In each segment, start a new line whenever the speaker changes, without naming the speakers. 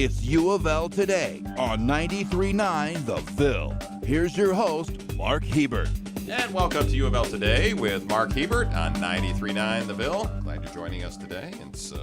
It's U of L Today on 93.9 The Ville. Here's your host, Mark Hebert.
And welcome to UofL Today with Mark Hebert on 93.9 The Ville. Glad you're joining us today. It's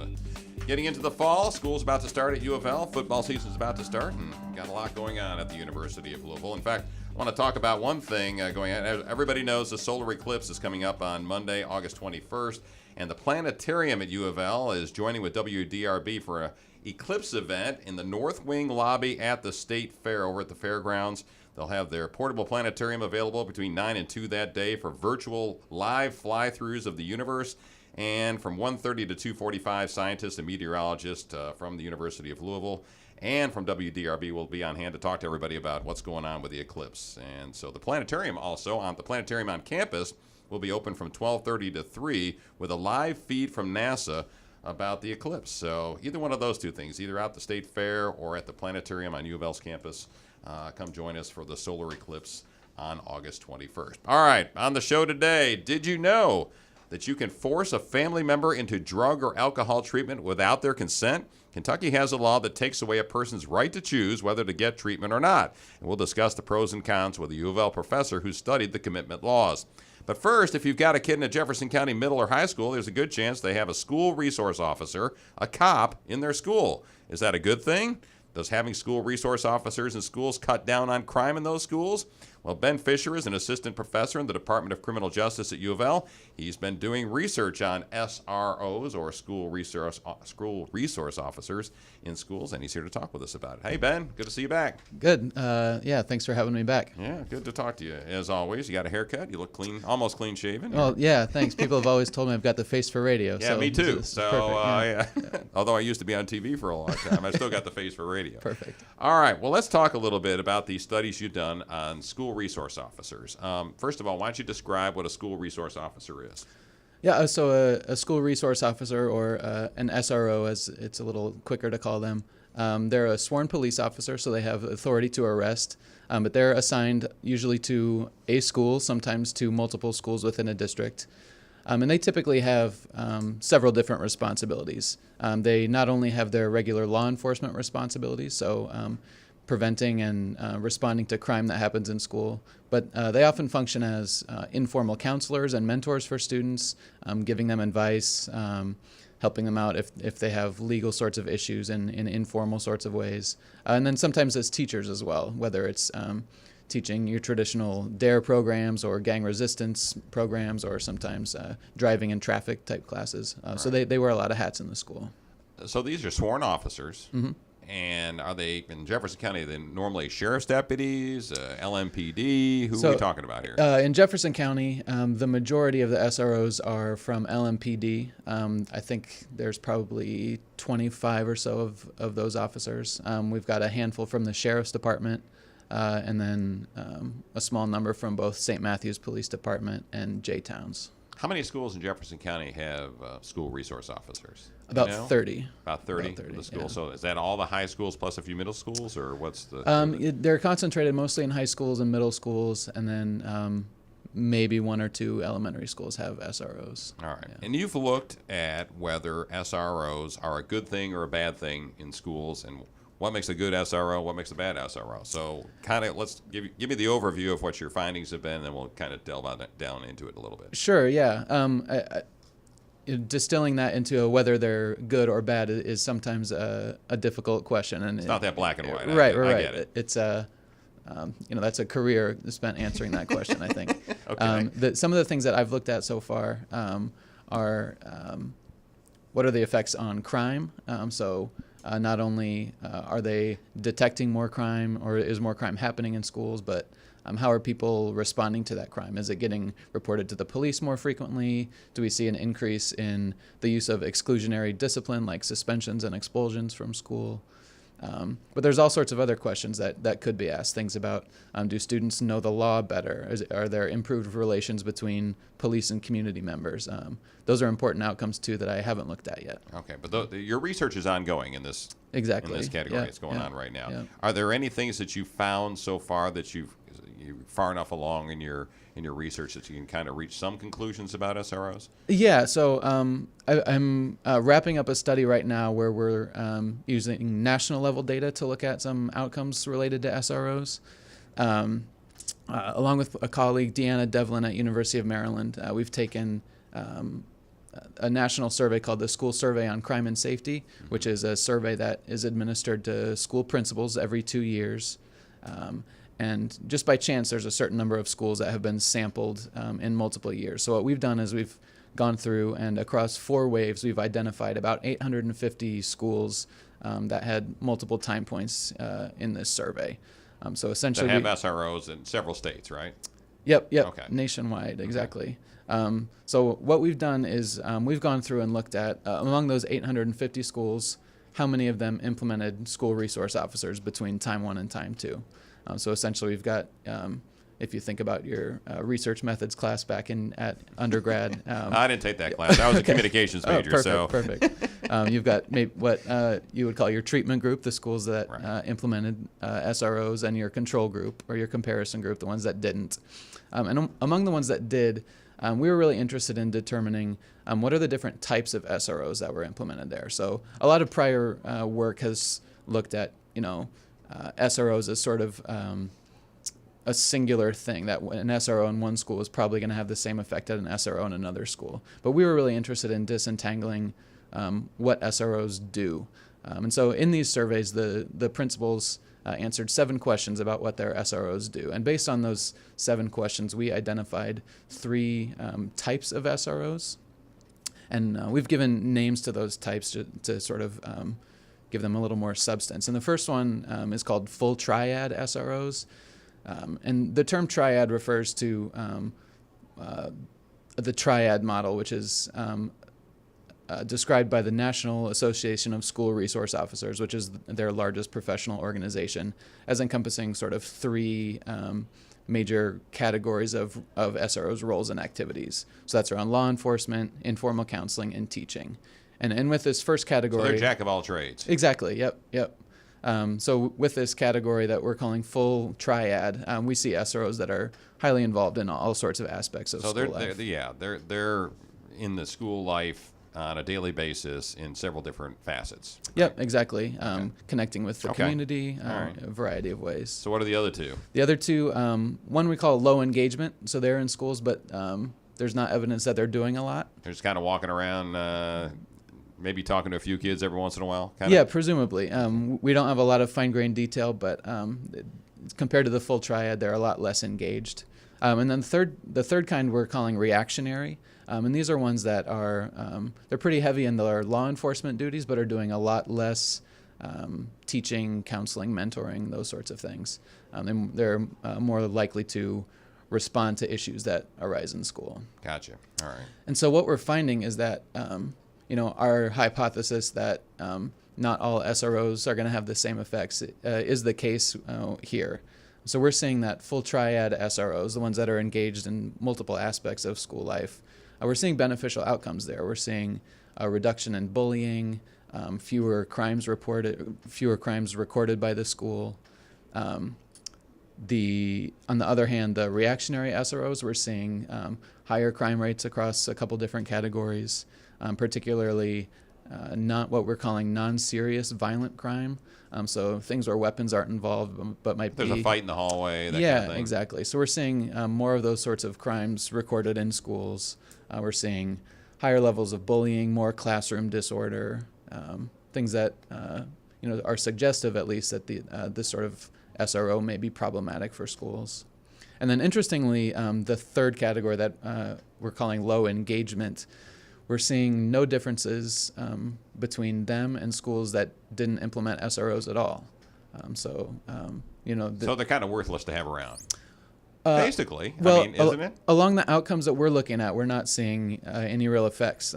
getting into the fall. School's about to start at UofL. Football season's about to start, and we've got a lot going on at the University of Louisville. In fact, I want to talk about one thing going on. Everybody knows the solar eclipse is coming up on Monday, August 21st, and the planetarium at UofL is joining with WDRB for an eclipse event in the North Wing lobby at the State Fair over at the fairgrounds. They'll have their portable planetarium available between 9 and 2 that day for virtual live fly-throughs of the universe. And from 1:30 to 2:45, scientists and meteorologists from the University of Louisville and from WDRB will be on hand to talk to everybody about what's going on with the eclipse. And so the planetarium on campus will be open from 12:30 to 3 with a live feed from NASA about the eclipse. So either one of those two things, either at the State Fair or at the planetarium on U of L's campus, come join us for the solar eclipse on August 21st. All right, on the show today, did you know that you can force a family member into drug or alcohol treatment without their consent? Kentucky has a law that takes away a person's right to choose whether to get treatment or not. And we'll discuss the pros and cons with a U of L professor who studied the commitment laws. But first, if you've got a kid in a Jefferson County middle or high school, there's a good chance they have a school resource officer, a cop, in their school. Is that a good thing? Does having school resource officers in schools cut down on crime in those schools? Well, Ben Fisher is an assistant professor in the Department of Criminal Justice at U of L. He's been doing research on SROs, or school resource officers in schools, and he's here to talk with us about it. Hey, Ben, good to see you back.
Good. Yeah, thanks for having me back.
Yeah, good to talk to you. As always, you got a haircut. You look clean, almost clean shaven.
Well, yeah, thanks. People have always told me I've got the face for radio.
Yeah,
so
me too.
This is
So,
perfect,
yeah. Although I used to be on TV for a long time, I still got the face for radio.
Perfect.
All right, well, let's talk a little bit about these studies you've done on school resource officers. First of all, why don't you describe what a school resource officer is?
Yeah, so a school resource officer, or an SRO, as it's a little quicker to call them, they're a sworn police officer, so they have authority to arrest, but they're assigned usually to a school, sometimes to multiple schools within a district. And they typically have several different responsibilities. They not only have their regular law enforcement responsibilities, so preventing and responding to crime that happens in school, but they often function as informal counselors and mentors for students, giving them advice, helping them out if they have legal sorts of issues in informal sorts of ways. And then sometimes as teachers as well, whether it's teaching your traditional DARE programs or gang resistance programs, or sometimes driving and traffic type classes. So they wear a lot of hats in the school.
So these are sworn officers.
Mm-hmm.
And are they, in Jefferson County, they normally sheriff's deputies, LMPD? Who are we talking about here?
In Jefferson County, the majority of the SROs are from LMPD. I think there's probably 25 or so of those officers. We've got a handful from the Sheriff's Department, and then a small number from both St. Matthews Police Department and J-Towns.
How many schools in Jefferson County have school resource officers?
About 30.
About 30 for the school.
Yeah.
So is that all the high schools plus a few middle schools, or what's the?
They're concentrated mostly in high schools and middle schools, and then maybe one or two elementary schools have SROs.
All right.
Yeah.
And you've looked at whether SROs are a good thing or a bad thing in schools, and what makes a good SRO, what makes a bad SRO. So kind of let's give me the overview of what your findings have been, and then we'll kind of delve down into it a little bit.
Sure, yeah. Distilling that into whether they're good or bad is sometimes a difficult question. And
it's not that black and white.
Right.
I get it.
It's that's a career spent answering that question, I think.
Okay.
Some of the things that I've looked at so far are what are the effects on crime? Not only are they detecting more crime, or is more crime happening in schools, but how are people responding to that crime? Is it getting reported to the police more frequently? Do we see an increase in the use of exclusionary discipline, like suspensions and expulsions from school? But there's all sorts of other questions that could be asked. Things about, do students know the law better? Are there improved relations between police and community members? Those are important outcomes, too, that I haven't looked at yet.
Okay, but your research is ongoing in this
Exactly.
in this category.
Yeah.
It's going on right now.
Yeah.
Are there any things that you've found so far that you've you far enough along in your research that you can kind of reach some conclusions about SROs?
Yeah, so I'm wrapping up a study right now where we're using national level data to look at some outcomes related to SROs. Along with a colleague, Deanna Devlin at University of Maryland, we've taken a national survey called the School Survey on Crime and Safety, which is a survey that is administered to school principals every 2 years. And just by chance, there's a certain number of schools that have been sampled in multiple years. So what we've done is we've gone through and across 4 waves, we've identified about 850 schools that had multiple time points in this survey. So essentially,
that have SROs in several states, right?
Yep.
Okay.
Nationwide, exactly. So what we've done is we've gone through and looked at, among those 850 schools, how many of them implemented school resource officers between time 1 and time 2. So essentially we've got, if you think about your research methods class back at undergrad.
I didn't take that class. I was a communications major.
Perfect. You've got maybe what you would call your treatment group, the schools that implemented SROs, and your control group or your comparison group, the ones that didn't. And among the ones that did, we were really interested in determining what are the different types of SROs that were implemented there. So a lot of prior work has looked at, SROs as sort of a singular thing, that an SRO in one school is probably going to have the same effect as an SRO in another school. But we were really interested in disentangling what SROs do. And so in these surveys, the principals answered 7 questions about what their SROs do. And based on those 7 questions, we identified 3 types of SROs. And we've given names to those types to sort of give them a little more substance. And the first one is called full triad SROs. And the term triad refers to the triad model, which is described by the National Association of School Resource Officers, which is their largest professional organization, as encompassing sort of 3 major categories of SRO's roles and activities. So that's around law enforcement, informal counseling, and teaching. And with this first category...
So they're jack of all trades.
Exactly, yep. So with this category that we're calling full triad, we see SROs that are highly involved in all sorts of aspects of school life.
They're in the school life on a daily basis in several different facets.
Yep, exactly. Connecting with the community,
right.
a variety of ways.
So what are the other 2?
The other 2, one we call low engagement. So they're in schools, but there's not evidence that they're doing a lot.
They're just kind of walking around, maybe talking to a few kids every once in a while?
Yeah, presumably. We don't have a lot of fine-grained detail, but compared to the full triad, they're a lot less engaged. And then the third kind we're calling reactionary. And these are ones that are, they're pretty heavy in their law enforcement duties, but are doing a lot less teaching, counseling, mentoring, those sorts of things. They're more likely to respond to issues that arise in school.
Gotcha. All right.
And so what we're finding is that, our hypothesis that not all SROs are going to have the same effects is the case here. So we're seeing that full triad SROs, the ones that are engaged in multiple aspects of school life, we're seeing beneficial outcomes there. We're seeing a reduction in bullying, fewer crimes recorded by the school. On the other hand, the reactionary SROs, we're seeing higher crime rates across a couple different categories, particularly not what we're calling non-serious violent crime. So things where weapons aren't involved, but might be...
There's a fight in the hallway, that
kind
of thing.
Exactly. So we're seeing more of those sorts of crimes recorded in schools. We're seeing higher levels of bullying, more classroom disorder, things that are suggestive, at least, that this sort of SRO may be problematic for schools. And then, interestingly, the third category that we're calling low engagement, we're seeing no differences between them and schools that didn't implement SROs at all. So they're kind
of worthless to have around. Basically,
well,
isn't it?
Along the outcomes that we're looking at, we're not seeing any real effects.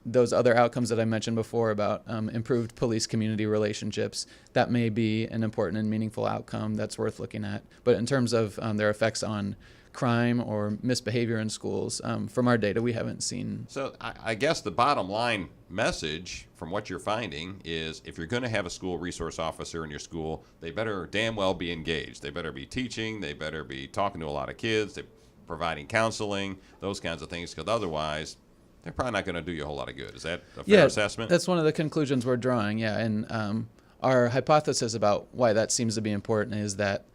Those other outcomes that I mentioned before about improved police-community relationships, that may be an important and meaningful outcome that's worth looking at. But in terms of their effects on crime or misbehavior in schools. From our data, we haven't seen.
So I guess the bottom line message from what you're finding is if you're going to have a school resource officer in your school, they better damn well be engaged. They better be teaching. They better be talking to a lot of kids. They're providing counseling, those kinds of things, because otherwise they're probably not going to do you a whole lot of good. Is that a fair assessment?
That's one of the conclusions we're drawing, yeah. And our hypothesis about why that seems to be important is that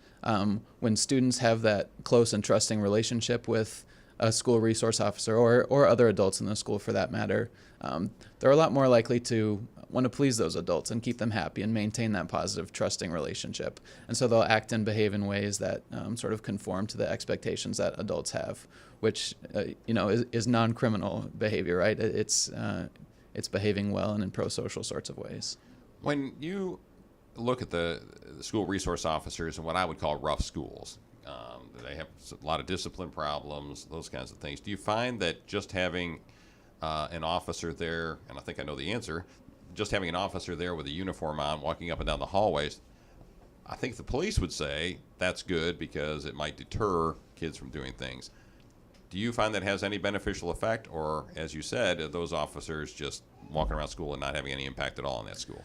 when students have that close and trusting relationship with a school resource officer or other adults in the school for that matter, they're a lot more likely to want to please those adults and keep them happy and maintain that positive, trusting relationship. And so they'll act and behave in ways that sort of conform to the expectations that adults have, which is non-criminal behavior, right? It's behaving well and in pro-social sorts of ways.
When you look at the school resource officers and what I would call rough schools, they have a lot of discipline problems, those kinds of things. Do you find that just having an officer there, and I think I know the answer, just having an officer there with a uniform on walking up and down the hallways, I think the police would say that's good because it might deter kids from doing things. Do you find that has any beneficial effect, or, as you said, are those officers just walking around school and not having any impact at all in that school?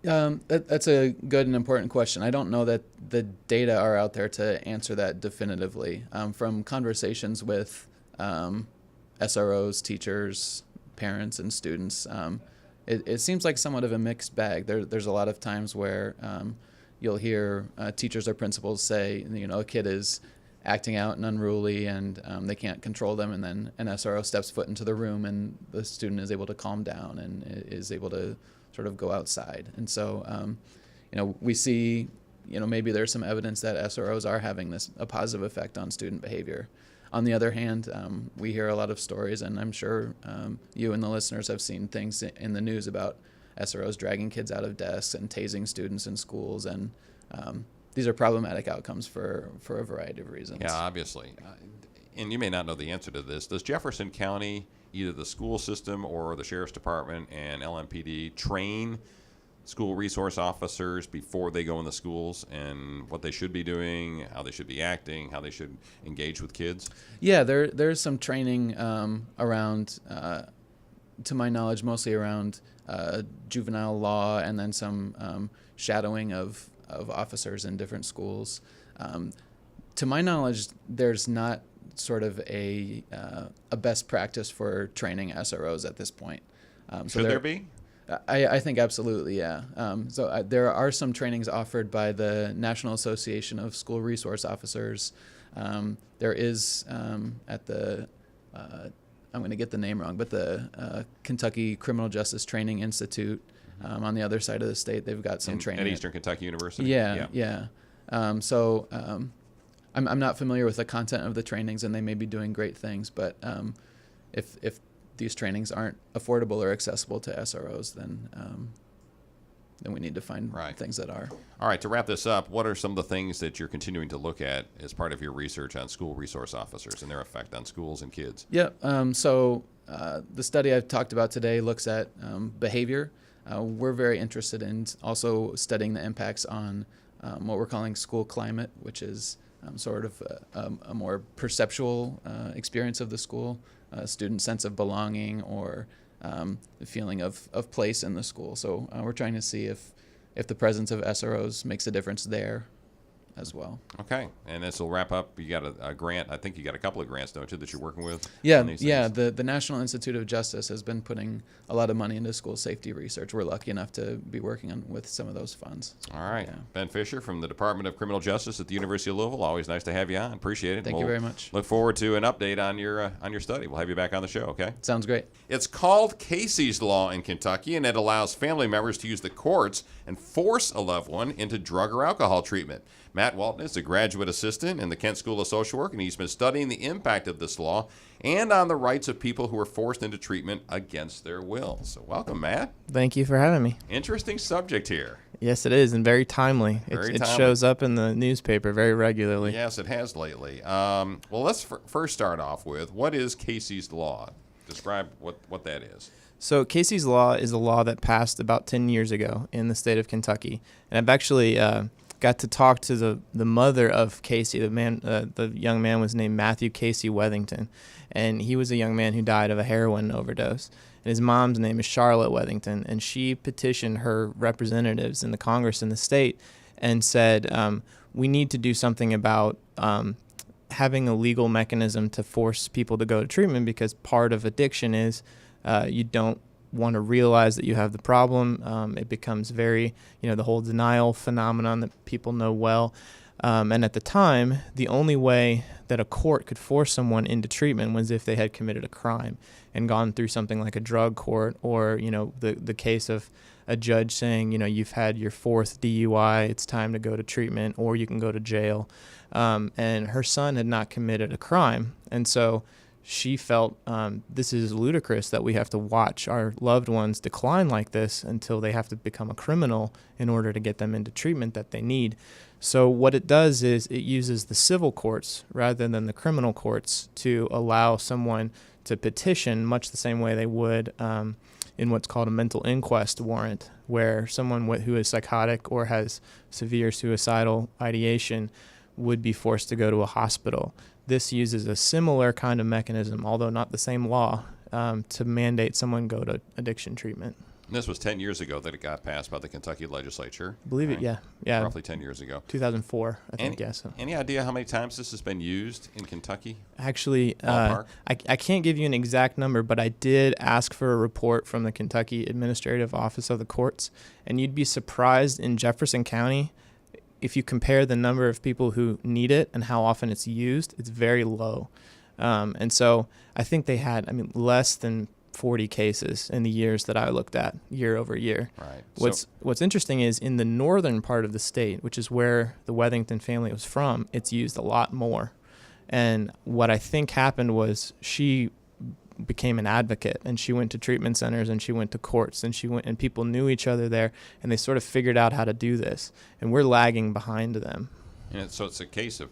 That's a good and important question. I don't know that the data are out there to answer that definitively. From conversations with SROs, teachers, parents, and students, it seems like somewhat of a mixed bag. There's a lot of times where you'll hear teachers or principals say, a kid is acting out and unruly and they can't control them, and then an SRO steps foot into the room and the student is able to calm down and is able to sort of go outside. And so, we see, maybe there's some evidence that SROs are having a positive effect on student behavior. On the other hand, we hear a lot of stories, and I'm sure you and the listeners have seen things in the news about SROs dragging kids out of desks and tasing students in schools, and these are problematic outcomes for a variety of reasons.
Yeah, obviously. And you may not know the answer to this. Does Jefferson County, either the school system or the Sheriff's Department and LMPD, train school resource officers before they go in the schools and what they should be doing, how they should be acting, how they should engage with kids?
Yeah, there's some training around, to my knowledge, mostly around juvenile law, and then some shadowing of officers in different schools. To my knowledge, there's not sort of a best practice for training SROs at this point.
Should there be?
I think absolutely, yeah. There are some trainings offered by the National Association of School Resource Officers. There is at the, I'm going to get the name wrong, but the Kentucky Criminal Justice Training Institute on the other side of the state, they've got some training.
At Eastern Kentucky University?
Yeah. I'm not familiar with the content of the trainings, and they may be doing great things, but if these trainings aren't affordable or accessible to SROs, then we need to find things that are.
All right, to wrap this up, what are some of the things that you're continuing to look at as part of your research on school resource officers and their effect on schools and kids?
Yeah, the study I've talked about today looks at behavior. We're very interested in also studying the impacts on what we're calling school climate, which is sort of a more perceptual experience of the school, a student's sense of belonging or the feeling of place in the school. So we're trying to see if the presence of SROs makes a difference there as well.
Okay, and this will wrap up. You got a grant. I think you got a couple of grants, don't you, that you're working with?
Yeah. The National Institute of Justice has been putting a lot of money into school safety research. We're lucky enough to be working with some of those funds.
All right.
Yeah.
Ben Fisher from the Department of Criminal Justice at the University of Louisville. Always nice to have you on. Appreciate it.
Thank you very much.
Look forward to an update on your study. We'll have you back on the show. Okay.
Sounds great.
It's called Casey's Law in Kentucky, and it allows family members to use the courts and force a loved one into drug or alcohol treatment. Matt Walton is a graduate assistant in the Kent School of Social Work, and he's been studying the impact of this law and on the rights of people who are forced into treatment against their will. So welcome, Matt.
Thank you for having me.
Interesting subject here.
Yes, it is, and very timely. It shows up in the newspaper very regularly.
Yes, it has lately. Well, let's first start off with, what is Casey's Law? Describe what that is.
So Casey's Law is a law that passed about 10 years ago in the state of Kentucky. And I've actually got to talk to the mother of Casey. The young man was named Matthew Casey Wethington, and he was a young man who died of a heroin overdose. And his mom's name is Charlotte Wethington, and she petitioned her representatives in the Congress in the state and said, we need to do something about having a legal mechanism to force people to go to treatment, because part of addiction is you don't want to realize that you have the problem. It becomes very, the whole denial phenomenon that people know well. And at the time, the only way that a court could force someone into treatment was if they had committed a crime and gone through something like a drug court, or, the case of a judge saying, you've had your 4th DUI, it's time to go to treatment, or you can go to jail. And her son had not committed a crime. And so she felt this is ludicrous that we have to watch our loved ones decline like this until they have to become a criminal in order to get them into treatment that they need. So what it does is it uses the civil courts rather than the criminal courts to allow someone to petition, much the same way they would in what's called a mental inquest warrant, where someone who is psychotic or has severe suicidal ideation would be forced to go to a hospital. This uses a similar kind of mechanism, although not the same law, to mandate someone go to addiction treatment.
And this was 10 years ago that it got passed by the Kentucky legislature.
I believe it, yeah.
Roughly 10 years ago.
2004, I think, yes.
Any idea how many times this has been used in Kentucky?
Actually, I can't give you an exact number, but I did ask for a report from the Kentucky Administrative Office of the Courts, and you'd be surprised in Jefferson County, if you compare the number of people who need it and how often it's used, it's very low. And so I think they had, less than 40 cases in the years that I looked at, year over year.
Right.
What's interesting is in the northern part of the state, which is where the Wethington family was from, it's used a lot more. And what I think happened was she became an advocate, and she went to treatment centers, and she went to courts, and people knew each other there, and they sort of figured out how to do this. And we're lagging behind them.
And so it's a case of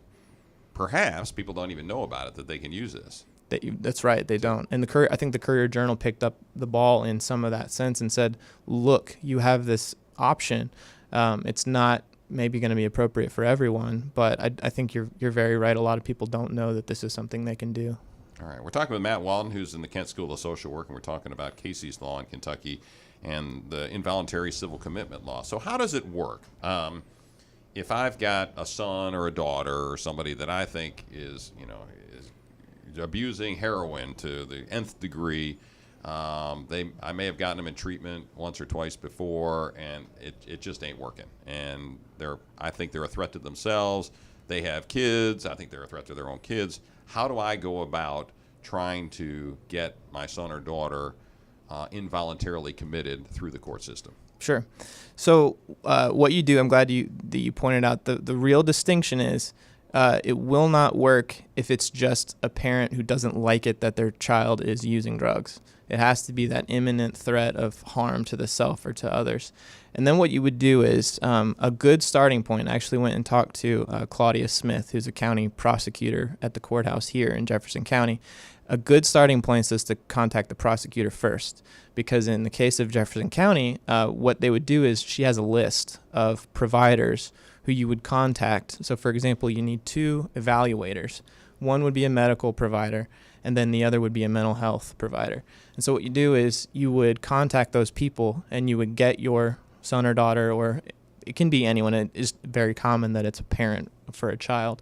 perhaps people don't even know about it, that they can use this.
That's right, they don't. And I think the Courier-Journal picked up the ball in some of that sense and said, look, you have this option. It's not maybe going to be appropriate for everyone, but I think you're very right. A lot of people don't know that this is something they can do.
All right, we're talking with Matt Walton, who's in the Kent School of Social Work, and we're talking about Casey's Law in Kentucky and the involuntary civil commitment law. So how does it work? If I've got a son or a daughter or somebody that I think is abusing heroin to the nth degree, I may have gotten them in treatment once or twice before, and it just ain't working. And I think they're a threat to themselves. They have kids. I think they're a threat to their own kids. How do I go about trying to get my son or daughter involuntarily committed through the court system?
Sure. So what you do, I'm glad that you pointed out, the real distinction is it will not work if it's just a parent who doesn't like it that their child is using drugs. It has to be that imminent threat of harm to the self or to others. And then what you would do is a good starting point. I actually went and talked to Claudia Smith, who's a county prosecutor at the courthouse here in Jefferson County. A good starting point is to contact the prosecutor first, because in the case of Jefferson County, what they would do is she has a list of providers who you would contact. So, for example, you need 2 evaluators. One would be a medical provider, and then the other would be a mental health provider. And so what you do is you would contact those people, and you would get your son or daughter, or it can be anyone. It is very common that it's a parent for a child.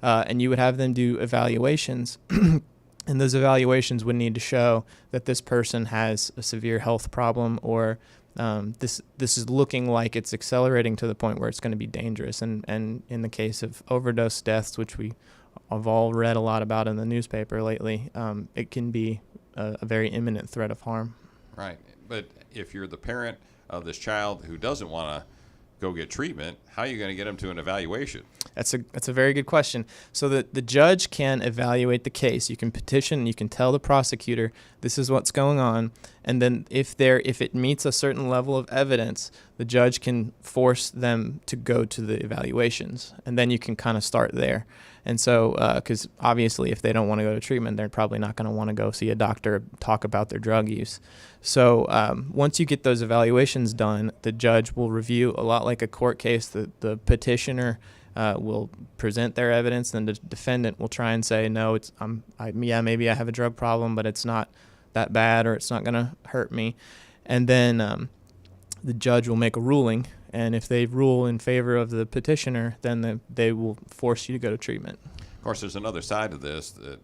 And you would have them do evaluations. And those evaluations would need to show that this person has a severe health problem, or this is looking like it's accelerating to the point where it's going to be dangerous. And in the case of overdose deaths, which we have all read a lot about in the newspaper lately, it can be a very imminent threat of harm.
Right. But if you're the parent of this child who doesn't want to go get treatment, how are you going to get them to an evaluation?
That's a very good question. So the judge can evaluate the case. You can petition, you can tell the prosecutor this is what's going on, and then if it meets a certain level of evidence, the judge can force them to go to the evaluations, and then you can kind of start there. And so, because obviously if they don't want to go to treatment, they're probably not going to want to go see a doctor, talk about their drug use. So once you get those evaluations done, the judge will review, a lot like a court case. The petitioner will present their evidence, and the defendant will try and say, no, maybe I have a drug problem, but it's not that bad, or it's not going to hurt me. And then the judge will make a ruling, and if they rule in favor of the petitioner, then they will force you to go to treatment.
Of course, there's another side to this that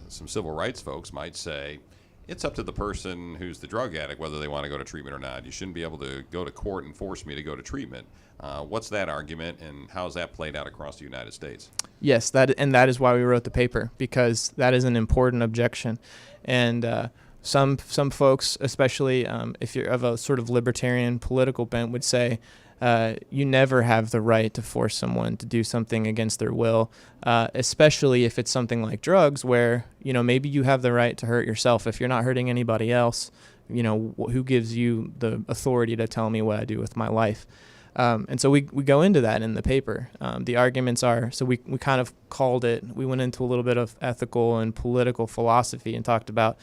some civil rights folks might say, it's up to the person who's the drug addict whether they want to go to treatment or not. You shouldn't be able to go to court and force me to go to treatment. What's that argument, and how is that played out across the United States?
Yes, that is why we wrote the paper, because that is an important objection. And some folks, especially if you're of a sort of libertarian political bent, would say you never have the right to force someone to do something against their will, especially if it's something like drugs, where maybe you have the right to hurt yourself. If you're not hurting anybody else, who gives you the authority to tell me what I do with my life? And so we go into that in the paper. The arguments are, so we kind of called it, we went into a little bit of ethical and political philosophy and talked about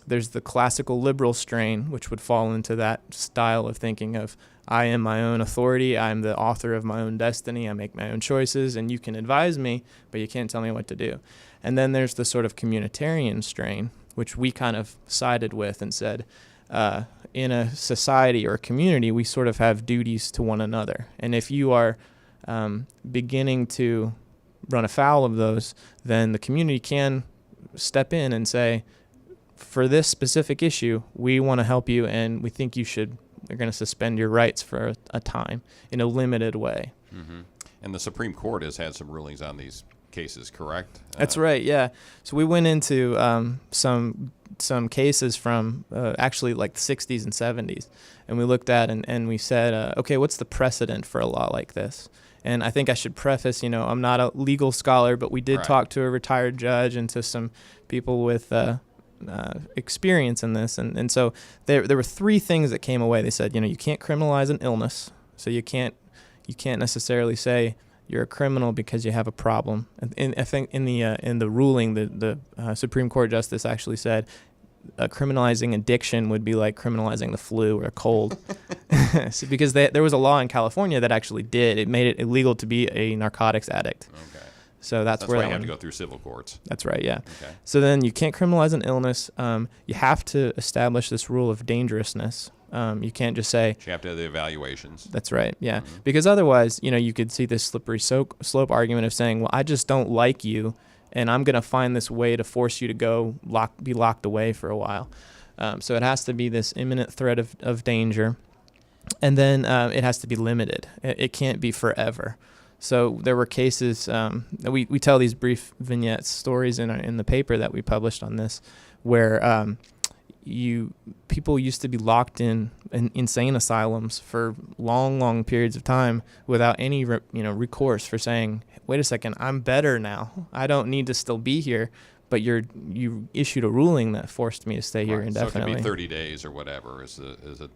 there's the classical liberal strain, which would fall into that style of thinking of, I am my own authority, I'm the author of my own destiny, I make my own choices, and you can advise me, but you can't tell me what to do. And then there's the sort of communitarian strain, which we kind of sided with and said, in a society or a community, we sort of have duties to one another. And if you are beginning to run afoul of those, then the community can step in and say, for this specific issue, we want to help you, and we think we're going to suspend your rights for a time in a limited way.
Mm-hmm. And the Supreme Court has had some rulings on these cases, correct?
That's right, yeah. So we went into some cases from actually like the 60s and 70s, and we looked at and we said, okay, what's the precedent for a law like this? And I think I should preface, I'm not a legal scholar, but we did talk to a retired judge and to some people with experience in this. And so there were three things that came away. They said, you can't criminalize an illness, so you can't necessarily say you're a criminal because you have a problem. And I think in the ruling, the Supreme Court justice actually said criminalizing addiction would be like criminalizing the flu or a cold. So because there was a law in California that actually it made it illegal to be a narcotics addict. Okay. So that's where
why you have to go through civil courts.
That's right, yeah.
Okay.
So then you can't criminalize an illness. You have to establish this rule of dangerousness. You can't just say...
You have to have the evaluations.
That's right, yeah. Mm-hmm. Because otherwise, you could see this slippery slope argument of saying, well, I just don't like you, and I'm going to find this way to force you to go be locked away for a while. So it has to be this imminent threat of danger. And then it has to be limited. It can't be forever. So there were cases, we tell these brief vignette stories in the paper that we published on this, where people used to be locked in insane asylums for long periods of time without any recourse for saying, wait a second, I'm better now. I don't need to still be here. But you issued a ruling that forced me to stay here indefinitely.
So it could be 30 days or whatever.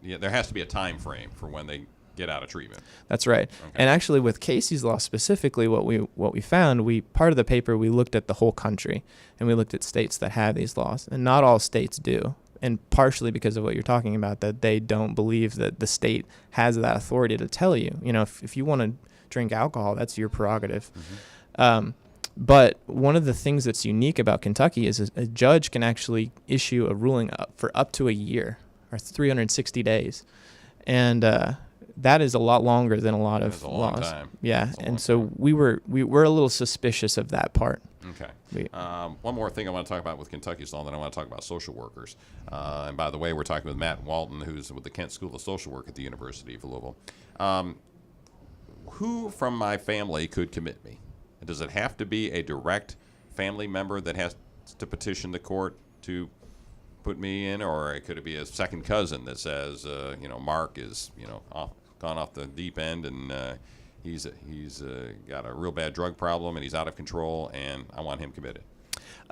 There has to be a time frame for when they get out of treatment.
That's right. Okay. And actually, with Casey's law specifically, what we found, part of the paper we looked at the whole country, and we looked at states that have these laws, and not all states do. And partially because of what you're talking about, that they don't believe that the state has that authority to tell you. If you want to drink alcohol, that's your prerogative. Mm-hmm. But one of the things that's unique about Kentucky is a judge can actually issue a ruling for up to a year or 360 days. And that is a lot longer than a lot of laws.
Time.
Yeah, and so we were a little suspicious of that part.
Okay. One more thing I want to talk about with Kentucky's law, then I want to talk about social workers. And by the way, we're talking with Matt Walton, who's with the Kent School of Social Work at the University of Louisville. Who from my family could commit me? Does it have to be a direct family member that has to petition the court to put me in, or could it be a second cousin that says, Mark is, gone off the deep end and he's got a real bad drug problem and he's out of control, and I want him committed.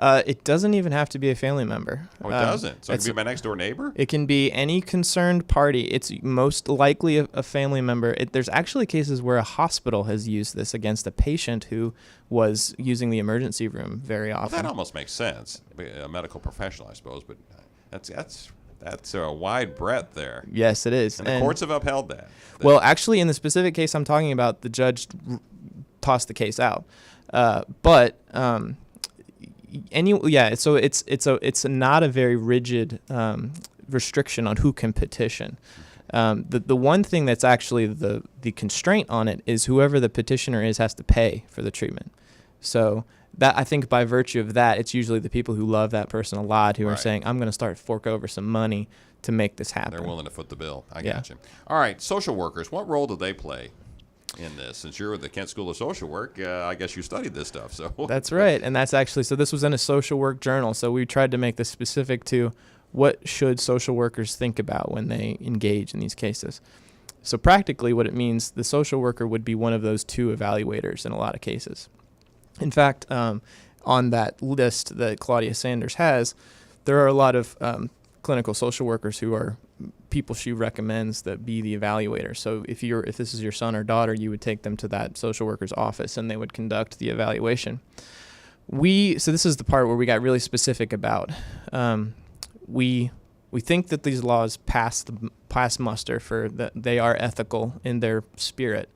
It doesn't even have to be a family member.
Oh, it doesn't? So it can be my next-door neighbor?
It can be any concerned party. It's most likely a family member. There's actually cases where a hospital has used this against a patient who was using the emergency room very often.
Well, that almost makes sense. A medical professional, I suppose, but that's a wide breadth there.
Yes, it is.
And the courts have upheld that.
Well, actually, in the specific case I'm talking about, the judge tossed the case out. So it's not a very rigid restriction on who can petition. The one thing that's actually the constraint on it is whoever the petitioner is has to pay for the treatment. So that, I think, by virtue of that, it's usually the people who love that person a lot who are saying, I'm going to start fork over some money to make this happen.
They're willing to foot the bill. I got you. All right, social workers, what role do they play in this? Since you're at the Kent School of Social Work, I guess you studied this stuff. So
That's right. And that's actually, so this was in a social work journal. So we tried to make this specific to what should social workers think about when they engage in these cases. So practically what it means, the social worker would be one of those two evaluators in a lot of cases. In fact, on that list that Claudia Sanders has, there are a lot of clinical social workers who are people she recommends that be the evaluator. So if this is your son or daughter, you would take them to that social worker's office and they would conduct the evaluation. So this is the part where we got really specific about. We think that these laws pass muster for that they are ethical in their spirit,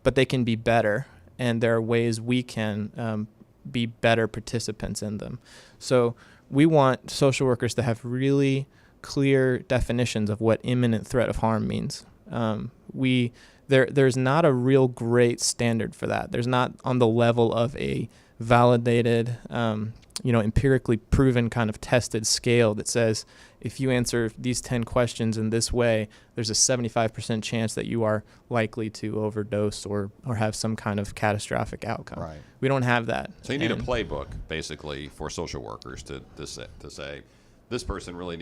but they can be better, and there are ways we can be better participants in them. So we want social workers to have really clear definitions of what imminent threat of harm means. There's not a real great standard for that. There's not on the level of a validated, empirically proven kind of tested scale that says if you answer these 10 questions in this way, there's a 75% chance that you are likely to overdose or have some kind of catastrophic outcome.
Right.
We don't have that.
So you need a playbook, basically, for social workers to say, this person really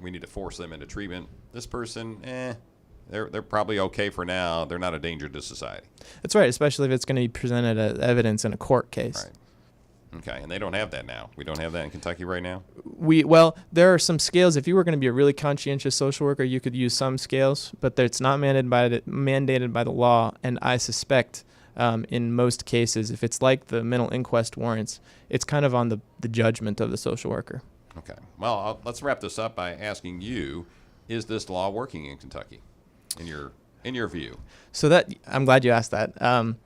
we need to force them into treatment. This person, they're probably okay for now. They're not a danger to society.
That's right, especially if it's going to be presented as evidence in a court case.
Right. Okay, and they don't have that now. We don't have that in Kentucky right now?
Well, there are some scales. If you were going to be a really conscientious social worker, you could use some scales, but it's not mandated by the law, and I suspect in most cases, if it's like the mental inquest warrants, it's kind of on the judgment of the social worker.
Okay. Well, let's wrap this up by asking you, is this law working in Kentucky, in your view?
So that I'm glad you asked that.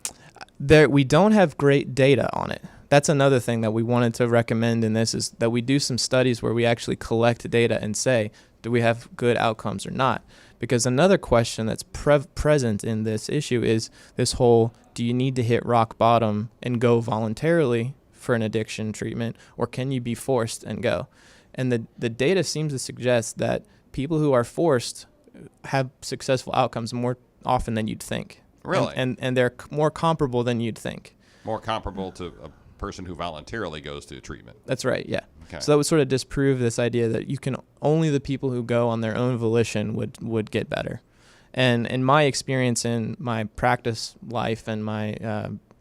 We don't have great data on it. That's another thing that we wanted to recommend in this, is that we do some studies where we actually collect data and say, do we have good outcomes or not? Because another question that's present in this issue is this whole, do you need to hit rock bottom and go voluntarily for an addiction treatment, or can you be forced and go? And the data seems to suggest that people who are forced have successful outcomes more often than you'd think.
Really?
And they're more comparable than you'd think.
More comparable to a person who voluntarily goes to treatment.
That's right, yeah.
Okay.
So that would sort of disprove this idea that only the people who go on their own volition would get better. And in my experience in my practice life and my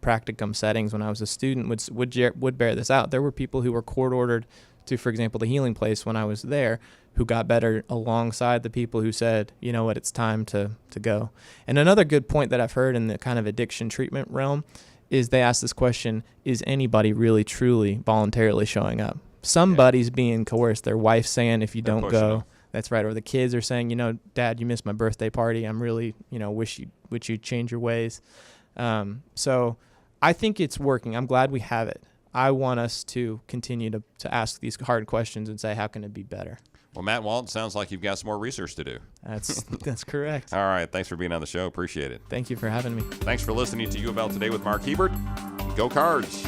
practicum settings when I was a student would bear this out. There were people who were court-ordered to, for example, the healing place when I was there, who got better alongside the people who said, you know what, it's time to go. And another good point that I've heard in the kind of addiction treatment realm is they ask this question, is anybody really truly voluntarily showing up? Somebody's being coerced. Their wife's saying, if you don't go,
them.
that's right. Or the kids are saying, Dad, you missed my birthday party. I'm really, wish you'd change your ways. So I think it's working. I'm glad we have it. I want us to continue to ask these hard questions and say, how can it be better?
Well, Matt Walton, sounds like you've got some more research to do.
That's correct.
All right. Thanks for being on the show. Appreciate it.
Thank you for having me.
Thanks for listening to UofL Today with Mark Hebert. Go Cards.